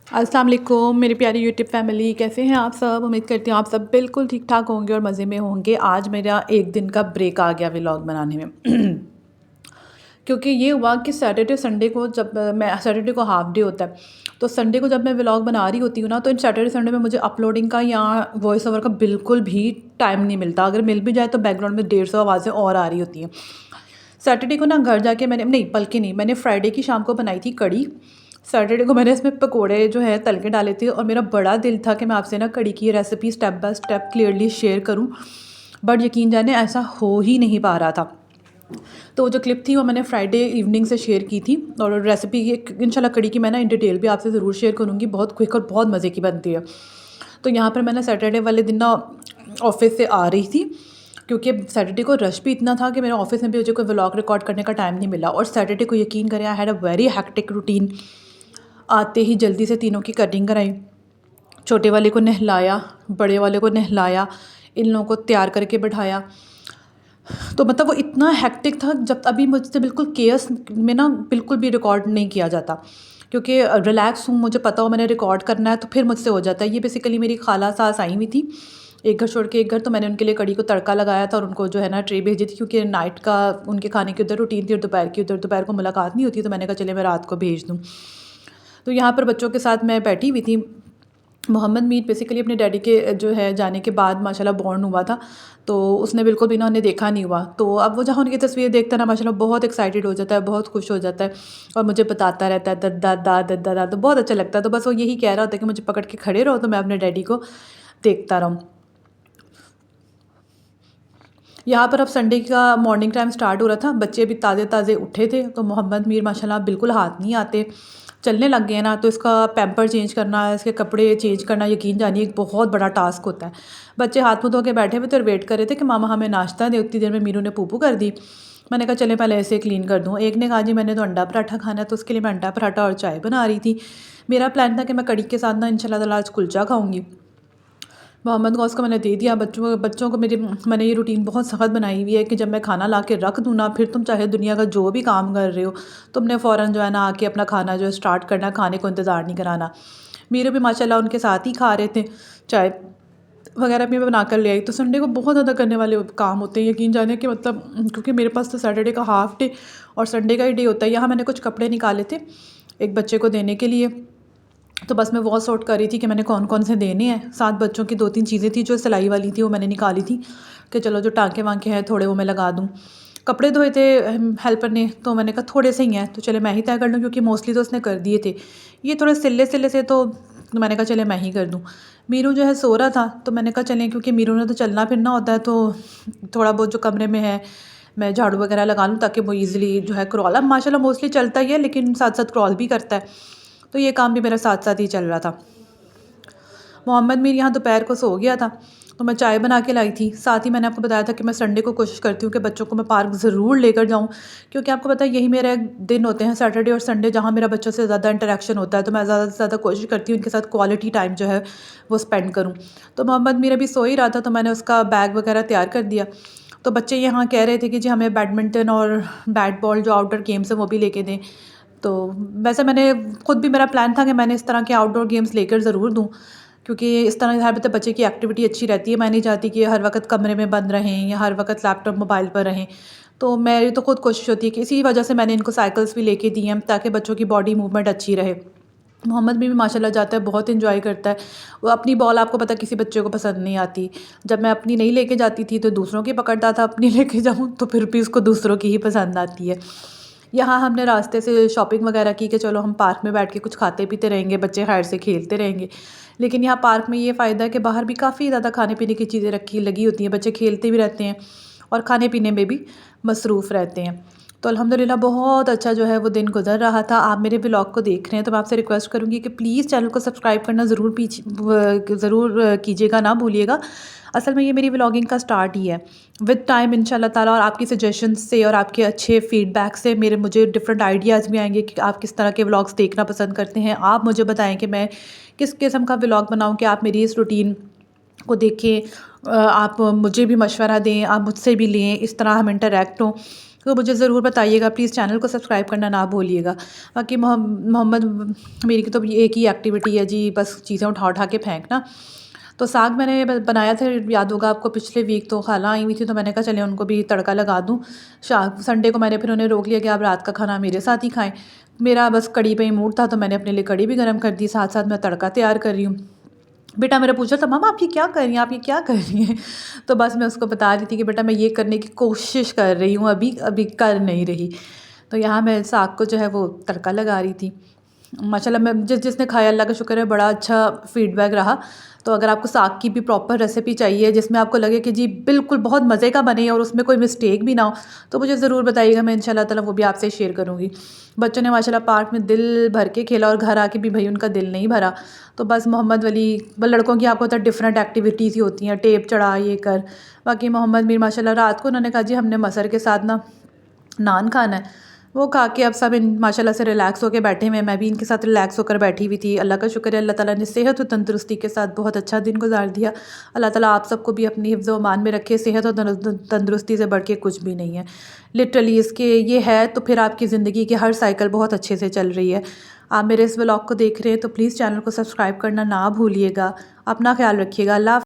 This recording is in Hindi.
अस्सलाम वालेकुम मेरी प्यारी यूट्यूब फैमिली, कैसे हैं आप सब। उम्मीद करती हूँ आप सब बिल्कुल ठीक ठाक होंगे और मज़े में होंगे। आज मेरा एक दिन का ब्रेक आ गया व्लॉग बनाने में क्योंकि ये हुआ कि सैटरडे संडे को जब मैं सैटरडे को हाफ डे होता है, तो संडे को जब मैं व्लॉग बना रही होती हूँ ना, तो इन सैटरडे संडे में मुझे अपलोडिंग का या वॉइस ओवर का बिल्कुल भी टाइम नहीं मिलता। अगर मिल भी जाए तो बैकग्राउंड में 150 आवाज़ें और आ रही होती हैं। सैटरडे को ना घर जाके मैंने नहीं, बल्कि नहीं, मैंने फ्राइडे की शाम को बनाई थी कड़ी। सैटरडे को मैंने इसमें पकोड़े जो है तल के डाले थे और मेरा बड़ा दिल था कि मैं आपसे ना कड़ी की recipe step by step clearly share करूं, बट यकीन जाने ऐसा हो ही नहीं पा रहा था। तो वो जो क्लिप थी वो मैंने फ्राइडे इवनिंग से शेयर की थी, और रेसिपी इंशाल्लाह कड़ी की मैं ना इन डिटेल भी आपसे ज़रूर शेयर करूँगी। बहुत क्विक और बहुत मज़े की बनती है। तो यहाँ पर मैंने सैटरडे वाले दिन ना ऑफिस से आ रही थी, क्योंकि सैटरडे को रश भी इतना था कि मेरे ऑफिस में भी मुझे कोई व्लॉग रिकॉर्ड करने का टाइम नहीं मिला। और सैटरडे को यकीन करें I had a very hectic routine. आते ही जल्दी से तीनों की कटिंग कराई, छोटे वाले को नहलाया, बड़े वाले को नहलाया, इन लोगों को तैयार करके बैठाया। तो मतलब वो इतना हेक्टिक था, जब अभी मुझसे बिल्कुल केयर्स में ना बिल्कुल भी रिकॉर्ड नहीं किया जाता, क्योंकि रिलैक्स हूँ, मुझे पता हो मैंने रिकॉर्ड करना है तो फिर मुझसे हो जाता है। ये बेसिकली मेरी खाला सास आई हुई थी, एक घर छोड़ के एक घर, तो मैंने उनके लिए कड़ी को तड़का लगाया था और उनको जो है ना ट्रे भेजी थी, क्योंकि नाइट का उनके खाने की उधर रूटीन थी और दोपहर की उधर, दोपहर को मुलाकात नहीं होती, तो मैंने कहा चले मैं रात को भेज दूँ। तो यहाँ पर बच्चों के साथ मैं बैठी हुई थी। मोहम्मद मीर बेसिकली अपने डैडी के जो है जाने के बाद माशाल्लाह बॉर्न हुआ था, तो उसने बिल्कुल भी ना उन्हें देखा नहीं हुआ। तो अब वो जहाँ उनकी तस्वीर देखता है ना, माशाल्लाह बहुत एक्साइटेड हो जाता है, बहुत खुश हो जाता है और मुझे बताता रहता है दद्दा दा दद्दा दा, तो बहुत अच्छा लगता है। तो बस वो यही कह रहा होता है कि मुझे पकड़ के खड़े रहो तो मैं अपने डैडी को देखता रहूँ। यहाँ पर अब संडे का मॉर्निंग टाइम स्टार्ट हो रहा था, बच्चे भी ताज़े ताज़े उठे थे, तो मोहम्मद मीर माशाल्लाह बिल्कुल हाथ नहीं आते, चलने लग गए हैं ना, तो इसका पैम्पर चेंज करना, इसके कपड़े चेंज करना यकीन जानिए एक बहुत बड़ा टास्क होता है। बच्चे हाथ मुँह धो के बैठे हुए थे और वेट कर रहे थे कि मामा हमें नाश्ता दे। उतनी देर में मीनू ने पूपू कर दी। मैंने कहा चले पहले ऐसे क्लीन कर दूँ। एक ने कहा जी मैंने तो अंडा पराठा खाना है, तो उसके लिए मैं अंडा पराठा और चाय बना रही थी। मेरा प्लान था कि मैं कड़ी के साथ ना इंशाल्लाह ताला आज कुलचा खाऊंगी। मोहम्मद गौस को मैंने दे दिया। बच्चों को मेरी मैंने ये रूटीन बहुत सख्त बनाई हुई है कि जब मैं खाना ला के रख दूँ ना, फिर तुम चाहे दुनिया का जो भी काम कर रहे हो, तुमने फ़ौरन जो है ना आके अपना खाना जो है स्टार्ट करना, खाने को इंतज़ार नहीं कराना। मेरे भी माशाल्लाह उनके साथ ही खा रहे थे, चाय वगैरह भी मैं बना कर ले आई। तो संडे को बहुत ज़्यादा करने वाले काम होते हैं, यकीन जाने कि मतलब क्योंकि मेरे पास तो सैटरडे का हाफ डे और संडे का ही डे होता है। यहाँ मैंने कुछ कपड़े निकाले थे एक बच्चे को देने के लिए, तो बस मैं वो सॉर्ट कर रही थी कि मैंने कौन कौन से देने हैं। 7 बच्चों की 2-3 चीज़ें थी जो सिलाई वाली थी, वो मैंने निकाली थी कि चलो जो टाँके वाँके हैं थोड़े वो मैं लगा दूँ। कपड़े धोए थे हेल्पर ने, तो मैंने कहा थोड़े से ही हैं तो चले मैं ही तय कर लूँ, क्योंकि मोस्टली तो उसने कर दिए थे। ये थोड़े सिले सिले से, तो मैंने कहा चले मैं ही कर दूँ। मीरू जो है सो रहा था, तो मैंने कहा चलें, क्योंकि मीरू ने तो चलना फिरना होता है, तो थोड़ा बहुत जो कमरे में है मैं झाड़ू वगैरह लगा लूँ, ताकि वो ईज़िली जो है क्रॉल, अब माशाल्लाह मोस्टली चलता ही है लेकिन साथ साथ क्रॉल भी करता है, तो ये काम भी मेरा साथ साथ ही चल रहा था। मोहम्मद मीर यहाँ दोपहर को सो गया था, तो मैं चाय बना के लाई थी। साथ ही मैंने आपको बताया था कि मैं संडे को कोशिश करती हूँ कि बच्चों को मैं पार्क ज़रूर लेकर जाऊँ, क्योंकि आपको पता है यही मेरे दिन होते हैं सैटरडे और संडे, जहाँ मेरा बच्चों से ज़्यादा इंटरेक्शन होता है। तो मैं ज़्यादा से ज़्यादा कोशिश करती हूँ इनके साथ क्वालिटी टाइम जो है वो स्पेंड करूँ। तो मोहम्मद मीर अभी सो ही रहा था, तो मैंने उसका बैग वगैरह तैयार कर दिया। तो बच्चे यहाँ कह रहे थे कि जी हमें बैडमिंटन और बैट बॉल जो आउटडोर गेम्स हैं वो भी लेके दें। तो वैसे मैंने खुद भी, मेरा प्लान था कि मैंने इस तरह के आउटडोर गेम्स लेकर ज़रूर दूँ, क्योंकि इस तरह हर बच्चे की एक्टिविटी अच्छी रहती है। मैं नहीं चाहती कि हर वक्त कमरे में बंद रहें या हर वक्त लैपटॉप मोबाइल पर रहें। तो मेरी तो खुद कोशिश होती है कि इसी वजह से मैंने इनको साइकिल्स भी लेके दी हैं, ताकि बच्चों की बॉडी मूवमेंट अच्छी रहे। मोहम्मद भी माशाल्लाह जाता है, बहुत एंजॉय करता है। वो अपनी बॉल आपको पता किसी बच्चे को पसंद नहीं आती। जब मैं अपनी नहीं लेके जाती थी तो दूसरों की पकड़ता था, अपनी लेके जाऊँ तो फिर भी उसको दूसरों की ही पसंद आती है। यहाँ हमने रास्ते से शॉपिंग वगैरह की कि चलो हम पार्क में बैठ के कुछ खाते पीते रहेंगे, बच्चे खैर से खेलते रहेंगे। लेकिन यहाँ पार्क में ये फ़ायदा है कि बाहर भी काफ़ी ज़्यादा खाने पीने की चीज़ें रखी लगी होती हैं, बच्चे खेलते भी रहते हैं और खाने पीने में भी मसरूफ़ रहते हैं। तो अल्हम्दुलिल्लाह बहुत अच्छा जो है वो दिन गुजर रहा था। आप मेरे व्लॉग को देख रहे हैं तो मैं आपसे रिक्वेस्ट करूँगी कि प्लीज़ चैनल को सब्सक्राइब करना ज़रूर कीजिएगा, ना भूलिएगा। असल में ये मेरी व्लॉगिंग का स्टार्ट ही है। विद टाइम इंशाल्लाह ताला और आपकी सजेशंस से और आपके अच्छे फीडबैक से मुझे डिफरेंट आइडियाज़ भी आएंगे कि आप किस तरह के व्लॉग्स देखना पसंद करते हैं। आप मुझे बताएं कि मैं किस किस्म का व्लॉग बनाऊं, कि आप मेरी इस रूटीन को देखें, आप मुझे भी मशवरा दें, आप मुझसे भी लें, इस तरह हम इंटरेक्ट हों। तो मुझे ज़रूर बताइएगा, प्लीज़ चैनल को सब्सक्राइब करना ना भूलिएगा। बाकी मोहम्मद मीर की तो एक ही एक्टिविटी है जी, बस चीज़ें उठा उठा के फेंकना। तो साग मैंने बनाया था, याद होगा आपको, पिछले वीक तो खाला आई हुई थी, तो मैंने कहा चले उनको भी तड़का लगा दूँ। संडे को मैंने फिर उन्हें रोक लिया कि आप रात का खाना मेरे साथ ही खाएं। मेरा बस कड़ी पे ही मूड था, तो मैंने अपने लिए कड़ी भी गर्म कर दी, साथ साथ मैं तड़का तैयार कर रही हूँ। बेटा मेरा पूछा था, मम्मा आप ये क्या कर रही हैं, आप ये क्या कर रही हैं? तो बस मैं उसको बता रही थी कि बेटा मैं ये करने की कोशिश कर रही हूँ, अभी अभी कर नहीं रही। तो यहाँ मैं साग को जो है वो तड़का लगा रही थी। माशाल्लाह, मैं जिसने खाया अल्लाह का शुक्र है, बड़ा अच्छा फीडबैक रहा। तो अगर आपको साग की भी प्रॉपर रेसिपी चाहिए जिसमें आपको लगे कि जी बिल्कुल बहुत मज़े का बने और उसमें कोई मिस्टेक भी ना हो, तो मुझे ज़रूर बताइएगा, मैं इंशाल्लाह ताला वो भी आपसे शेयर करूँगी। बच्चों ने माशाल्लाह पार्क में दिल भर के खेला और घर आके भी भाई उनका दिल नहीं भरा। तो बस मोहम्मद वली, लड़कों की आपको पता है डिफरेंट एक्टिविटीज़ ही होती हैं, टेप चढ़ा ये कर। बाकी मोहम्मद मीर माशाल्लाह रात को उन्होंने कहा जी हमने मसर के साथ ना नान खाना है। वो खा के अब सब इन माशाल्लाह से रिलैक्स होके बैठे हुए हैं। मैं भी इनके साथ रिलैक्स होकर बैठी हुई थी। अल्लाह का शुक्र है, अल्लाह ताला ने सेहत और तंदुरुस्ती के साथ बहुत अच्छा दिन गुजार दिया। अल्लाह ताला आप सबको भी अपनी हिफ्ज़ व अमान में रखे। सेहत और तंदुरुस्ती से बढ़ के कुछ भी नहीं है। लिटरली इसके ये है तो फिर आपकी ज़िंदगी की हर साइकिल बहुत अच्छे से चल रही है। आप मेरे इस व्लॉग को देख रहे हैं तो प्लीज़ चैनल को सब्सक्राइब करना ना भूलिएगा। अपना ख़्याल रखिएगा। अल्लाह